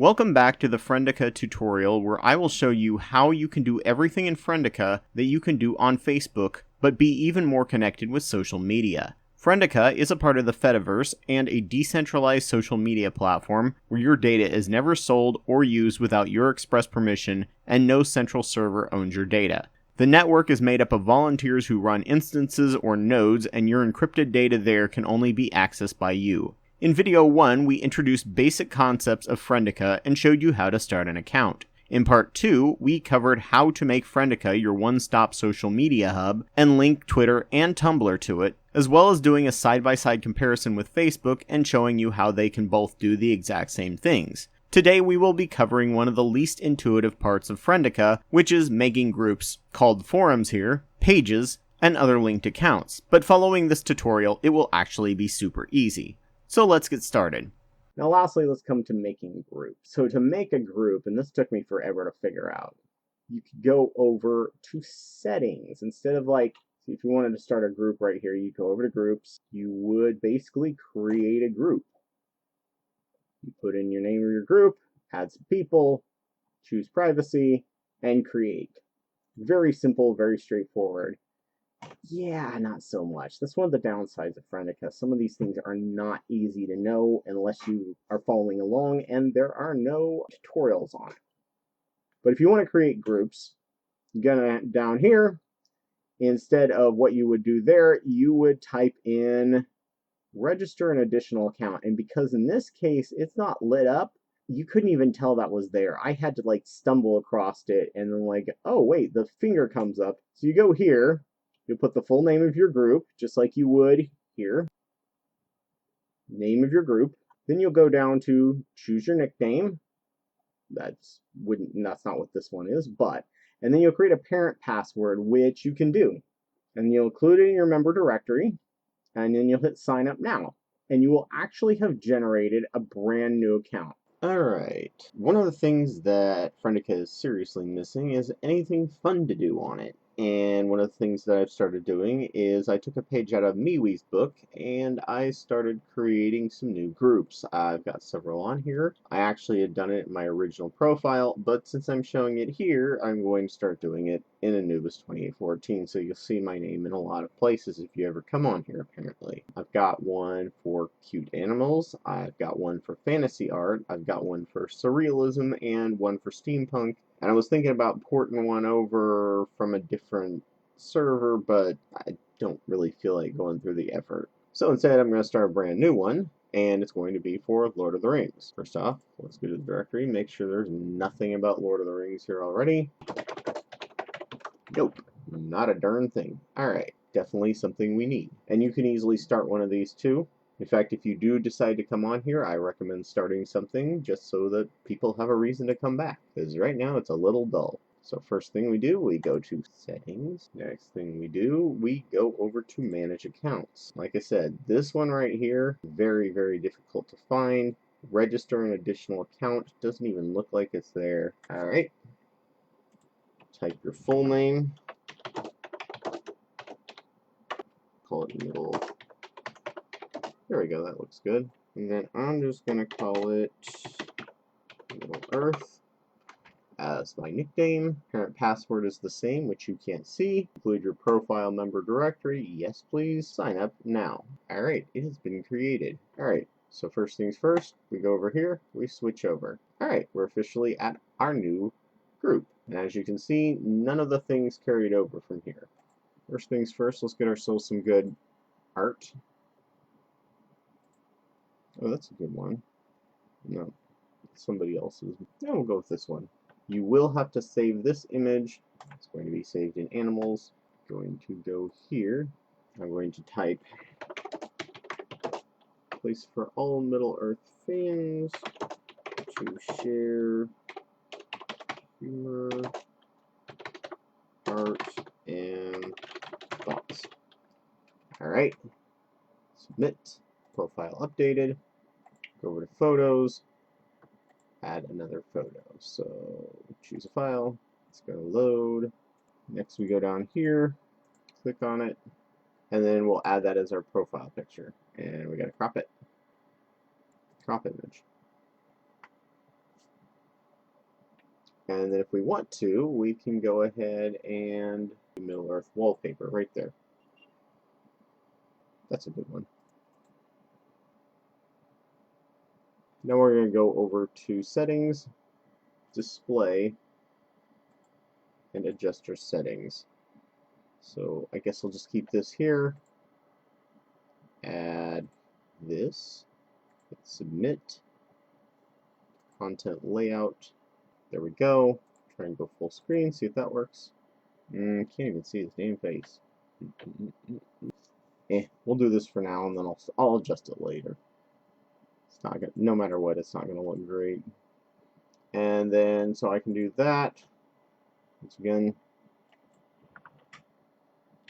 Welcome back to the Friendica tutorial where I will show you how you can do everything in Friendica that you can do on Facebook, but be even more connected with social media. Friendica is a part of the Fediverse and a decentralized social media platform where your data is never sold or used without your express permission and no central server owns your data. The network is made up of volunteers who run instances or nodes, and your encrypted data there can only be accessed by you. In video 1, we introduced basic concepts of Friendica and showed you how to start an account. In part 2, we covered how to make Friendica your one-stop social media hub and link Twitter and Tumblr to it, as well as doing a side-by-side comparison with Facebook and showing you how they can both do the exact same things. Today we will be covering one of the least intuitive parts of Friendica, which is making groups, called forums here, pages, and other linked accounts. But following this tutorial, it will actually be super easy. So let's get started. Now lastly, let's come to making groups. So to make a group, and this took me forever to figure out, you could go over to settings. Instead of if you wanted to start a group right here, you go over to groups, you would basically create a group. You put in your name of your group, add some people, choose privacy, and create. Very simple, very straightforward. Yeah, not so much. That's one of the downsides of Friendica. Some of these things are not easy to know unless you are following along, and there are no tutorials on it. But if you want to create groups, you're gonna down here, instead of what you would do there, you would type in register an additional account. And because in this case it's not lit up, you couldn't even tell that was there. I had to stumble across it and then oh wait, the finger comes up. So you go here. You'll put the full name of your group, just like you would here. Name of your group. Then you'll go down to choose your nickname. That's not what this one is, but. And then you'll create a parent password, which you can do. And you'll include it in your member directory. And then you'll hit sign up now. And you will actually have generated a brand new account. Alright, one of the things that Friendica is seriously missing is anything fun to do on it. And one of the things that I've started doing is I took a page out of MeWe's book and I started creating some new groups. I've got several on here. I actually had done it in my original profile, but since I'm showing it here, I'm going to start doing it in Anubis 2814, so you'll see my name in a lot of places if you ever come on here, apparently. I've got one for cute animals, I've got one for fantasy art, I've got one for surrealism, and one for steampunk. And I was thinking about porting one over from a different server, but I don't really feel like going through the effort. So instead, I'm going to start a brand new one, and it's going to be for Lord of the Rings. First off, let's go to the directory, make sure there's nothing about Lord of the Rings here already. Nope, not a darn thing. Alright, definitely something we need. And you can easily start one of these too. In fact, if you do decide to come on here, I recommend starting something just so that people have a reason to come back. Because right now it's a little dull. So first thing we do, we go to settings. Next thing we do, we go over to manage accounts. Like I said, this one right here, very, very difficult to find. Register an additional account. Doesn't even look like it's there. Alright. Type your full name. Call it middle. There we go, that looks good. And then I'm just going to call it Middle Earth as my nickname. Parent password is the same, which you can't see. Include your profile member directory. Yes, please. Sign up now. Alright, it has been created. Alright, so first things first, we go over here, we switch over. Alright, we're officially at our new group. And as you can see, none of the things carried over from here. First things first, let's get ourselves some good art. Oh, that's a good one. No, somebody else's. No, we'll go with this one. You will have to save this image. It's going to be saved in animals. Going to go here. I'm going to type place for all Middle Earth fans to share humor, art, and thoughts. Alright. Submit. Profile updated. Go over to photos. Add another photo. So choose a file. It's going to load. Next we go down here. Click on it. And then we'll add that as our profile picture. And we got to crop it. Crop image. And then if we want to, we can go ahead and do Middle Earth wallpaper right there. That's a good one. Now we're going to go over to Settings, Display, and adjust our settings. So I guess I'll just keep this here. Add this. Hit Submit. Content layout. There we go. Try and go full screen, see if that works. Can't even see his damn face. We'll do this for now, and then I'll adjust it later. It's not gonna, no matter what, it's not gonna look great. And then so I can do that. Once again,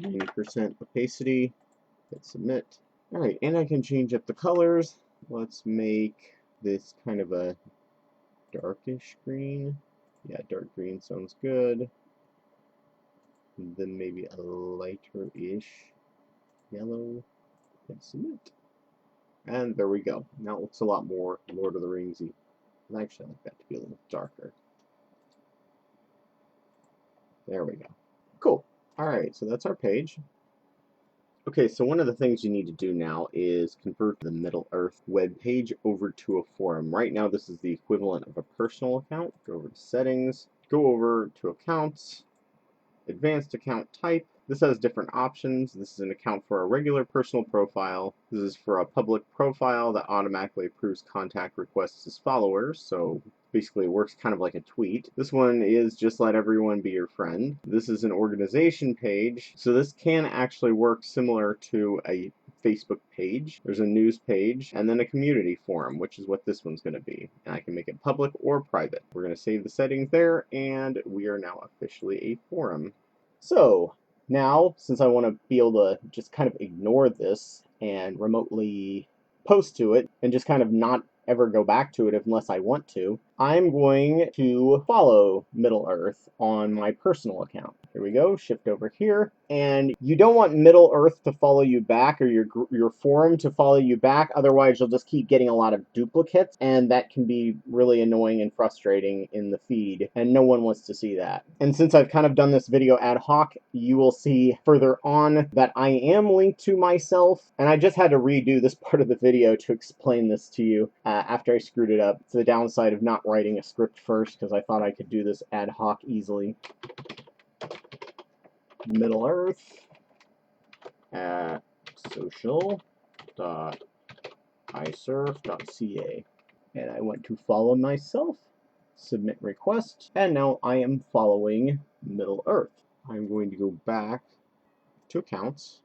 90% opacity. Hit Submit. All right, and I can change up the colors. Let's make this kind of a darkish green. Yeah, dark green sounds good. And then maybe a lighter-ish yellow. Hit Submit. And there we go. Now it looks a lot more Lord of the Ringsy. And actually, I like that to be a little darker. There we go. Cool. Alright, so that's our page. Okay, so one of the things you need to do now is convert the Middle Earth web page over to a forum. Right now, this is the equivalent of a personal account. Go over to Settings, go over to Accounts, Advanced Account Type. This has different options. This is an account for a regular personal profile. This is for a public profile that automatically approves contact requests as followers. So basically it works kind of like a tweet. This one is just let everyone be your friend. This is an organization page. So this can actually work similar to a Facebook page. There's a news page and then a community forum, which is what this one's going to be. And I can make it public or private. We're going to save the settings there, and we are now officially a forum. So now, since I want to be able to just kind of ignore this and remotely post to it and just kind of not ever go back to it unless I want to, I'm going to follow Middle Earth on my personal account. Here we go, shift over here, and you don't want Middle Earth to follow you back or your forum to follow you back, otherwise you'll just keep getting a lot of duplicates, and that can be really annoying and frustrating in the feed, and no one wants to see that. And since I've kind of done this video ad hoc, you will see further on that I am linked to myself, and I just had to redo this part of the video to explain this to you after I screwed it up. It's the downside of not writing a script first, because I thought I could do this ad hoc easily. Middle Earth at social.isurf.ca, and I went to follow myself, submit request, and now I am following Middle Earth. I'm going to go back to accounts,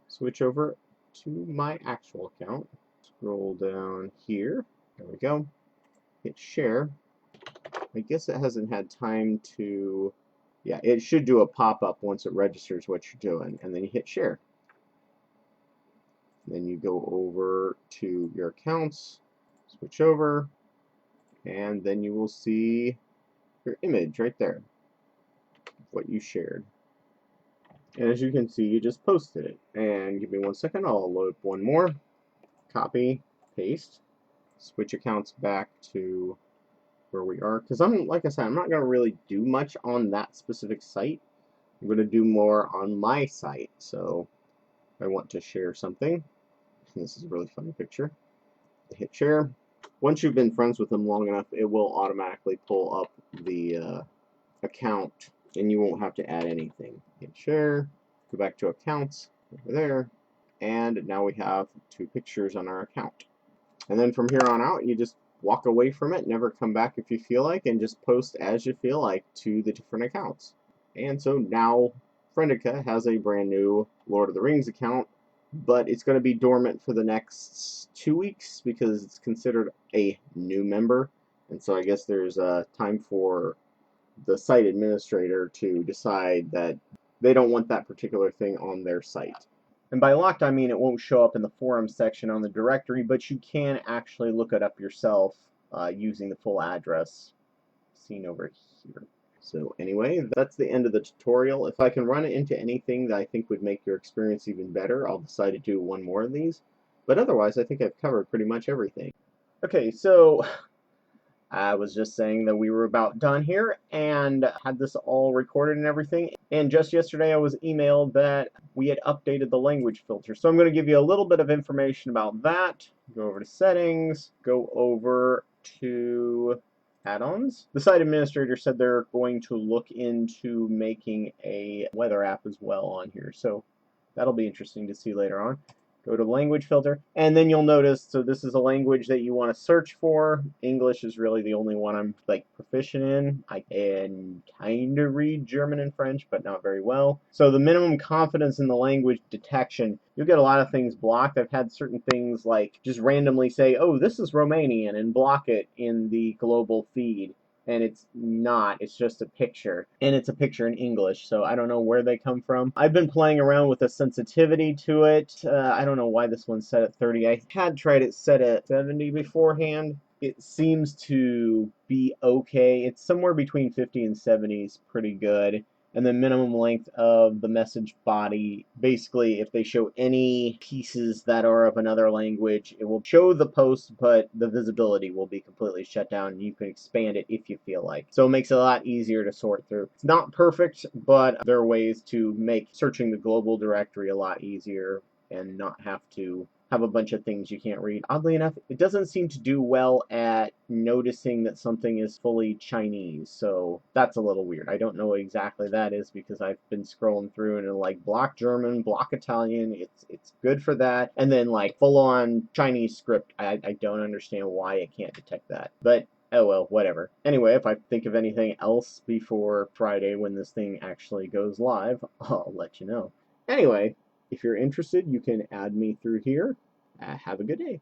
switch over to my actual account, scroll down here, there we go, hit share. I guess it hasn't had time to, yeah, it should do a pop-up once it registers what you're doing, and then you hit share. Then you go over to your accounts, switch over, and then you will see your image right there, what you shared. And as you can see, you just posted it. And give me 1 second, I'll load up one more. Copy, paste, switch accounts back to where we are, because like I said, I'm not going to really do much on that specific site. I'm going to do more on my site. So if I want to share something, this is a really funny picture, hit share. Once you've been friends with them long enough, it will automatically pull up the account, and you won't have to add anything. Hit share, go back to accounts over there, and now we have 2 pictures on our account. And then from here on out, you just walk away from it, never come back if you feel like, and just post as you feel like to the different accounts. And so now Friendica has a brand new Lord of the Rings account, but it's going to be dormant for the next 2 weeks because it's considered a new member. And so I guess there's time for the site administrator to decide that they don't want that particular thing on their site. And by locked, I mean it won't show up in the forum section on the directory, but you can actually look it up yourself using the full address seen over here. So anyway, that's the end of the tutorial. If I can run it into anything that I think would make your experience even better, I'll decide to do one more of these. But otherwise, I think I've covered pretty much everything. Okay, so I was just saying that we were about done here and had this all recorded and everything. And just yesterday I was emailed that we had updated the language filter. So I'm going to give you a little bit of information about that. Go over to settings, go over to add-ons. The site administrator said they're going to look into making a weather app as well on here. So that'll be interesting to see later on. Go to language filter, and then you'll notice, so this is a language that you want to search for. English is really the only one I'm like proficient in. I can kind of read German and French, but not very well. So the minimum confidence in the language detection, you'll get a lot of things blocked. I've had certain things like just randomly say, oh, this is Romanian, and block it in the global feed. And it's not. It's just a picture. And it's a picture in English, so I don't know where they come from. I've been playing around with the sensitivity to it. I don't know why this one's set at 30. I had tried it set at 70 beforehand. It seems to be okay. It's somewhere between 50 and 70 is pretty good. And the minimum length of the message body, basically if they show any pieces that are of another language, it will show the post, but the visibility will be completely shut down, and you can expand it if you feel like. So it makes it a lot easier to sort through. It's not perfect, but there are ways to make searching the global directory a lot easier and not have to have a bunch of things you can't read. Oddly enough, it doesn't seem to do well at noticing that something is fully Chinese, so that's a little weird. I don't know what exactly that is because I've been scrolling through and like block German, block Italian, it's good for that, and then like full-on Chinese script, I don't understand why it can't detect that. But oh well, whatever. Anyway, if I think of anything else before Friday when this thing actually goes live, I'll let you know. Anyway, if you're interested, you can add me through here. Have a good day.